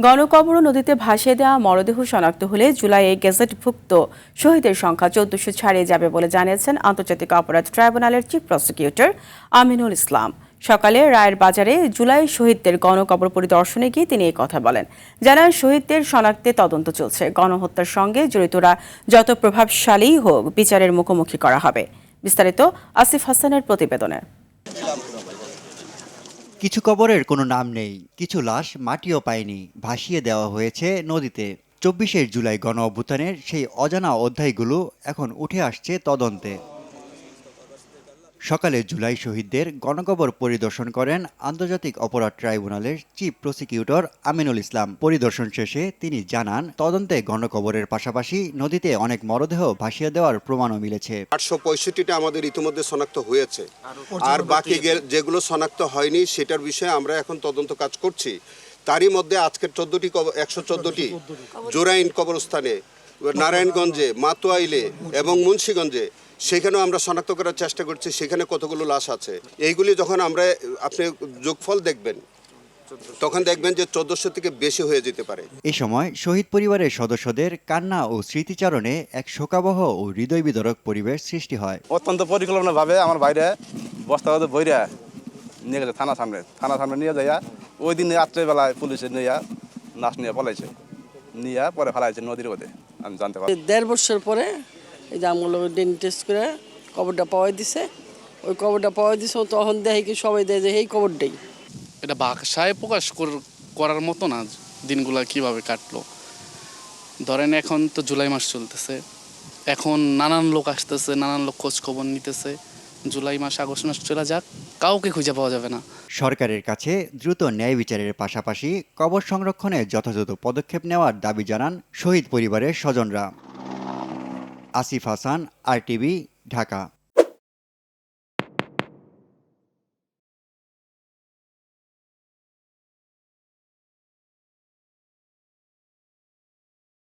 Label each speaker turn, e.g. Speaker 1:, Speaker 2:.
Speaker 1: গণকবর নদীতে ভাসিয়ে দেওয়া মরদেহ শনাক্ত হলে জুলাইয়ে গেজেটভুক্ত শহীদের সংখ্যা ১৪০০ ছাড়িয়ে যাবে বলে জানিয়েছেন আন্তর্জাতিক অপরাধ ট্রাইব্যুনালের চিফ প্রসিকিউটর আমিনুল ইসলাম। সকালে রায়ের বাজারে জুলাই শহীদদের গণকবর পরিদর্শনে গিয়ে তিনি এই কথা বলেন। জানান, শহীদদের শনাক্তে তদন্ত চলছে। গণহত্যার সঙ্গে জড়িতরা যত প্রভাবশালীই হোক, বিচারের মুখোমুখি করা হবে। বিস্তারিত আসিফ হাসানের প্রতিবেদনে।
Speaker 2: কিছু কবরের কোনো নাম নেই, কিছু লাশ মাটিও পায়নি, ভাসিয়ে দেওয়া হয়েছে নদীতে। ২৪শে জুলাই গণ অভ্যুত্থানের সেই অজানা অধ্যায়গুলো এখন উঠে আসছে তদন্তে। সকালে জুলাই শহীদদের গণকবর পরিদর্শন করেন আন্তর্জাতিক অপরাধ ট্রাইব্যুনালের চিফ প্রসিকিউটর আমিনুল ইসলাম। পরিদর্শন শেষে তিনি জানান, তদন্তে গণকবরের পাশাপাশি নদীতে অনেক মরদেহ ভাসিয়ে দেওয়ার প্রমাণও মিলেছে।
Speaker 3: ৮৬৫টা আমাদের ইতিমধ্যে শনাক্ত হয়েছে, আর বাকি যেগুলো শনাক্ত হয়নি সেটার বিষয়ে আমরা এখন তদন্ত কাজ করছি। তারই মধ্যে আজকের ১১৪টি জোরাইন কবরস্থানে, নারায়ণগঞ্জে, মাতোয়াইলে এবং মুন্সিগঞ্জে সেখানেও আমরা শনাক্ত করার চেষ্টা করছি সেখানে কতগুলো লাশ আছে। এইগুলি যখন আপনি যোগফল দেখবেন তখন দেখবেন যে ১৪০০ থেকে বেশি হয়ে যেতে পারে।
Speaker 2: এ সময় শহীদ পরিবারের সদস্যদের কান্না ও স্মৃতিচারণে এক শোকাবহ ও হৃদয় বিদারক পরিবেশ সৃষ্টি হয়।
Speaker 4: অত্যন্ত পরিকল্পনাভাবে আমার বাইরে বস্তা বইরা নিয়ে গেছে থানা সামনে নিয়ে যাইয়া ওই দিন রাত্রেবেলায় পুলিশে নিয়ে লাশ নিয়ে পলাইছে, নিয়ে পরে ফেলাইছে নদীর মধ্যে। আমি জানতে পারি
Speaker 5: ১.৫ বছর পরে এই যে আমগুলো ডিএনএ টেস্ট করে কবরটা পাওয়াই দিছে। ওই কবরটা পাওয়াই দিছে, তখন দেখে কি সবাই দেয় যে এই কবরটাই।
Speaker 6: এটা ভাষায় প্রকাশ করার মতো না দিনগুলা কিভাবে কাটলো। ধরেন এখন তো জুলাই মাস চলতেছে, এখন নানান লোক আসতেছে, নানান লোক খোঁজ খবর নিতেছে। জুলাই মাস আগস্ট মাস চলে যাক, কাউকে খুঁজে পাওয়া যাবে না।
Speaker 2: সরকারের কাছে দ্রুত ন্যায় বিচারের পাশাপাশি কবর সংরক্ষণে যথাযথ পদক্ষেপ নেওয়ার দাবি জানান শহীদ পরিবারের স্বজনরা। আসিফ হাসান, RTV, ঢাকা।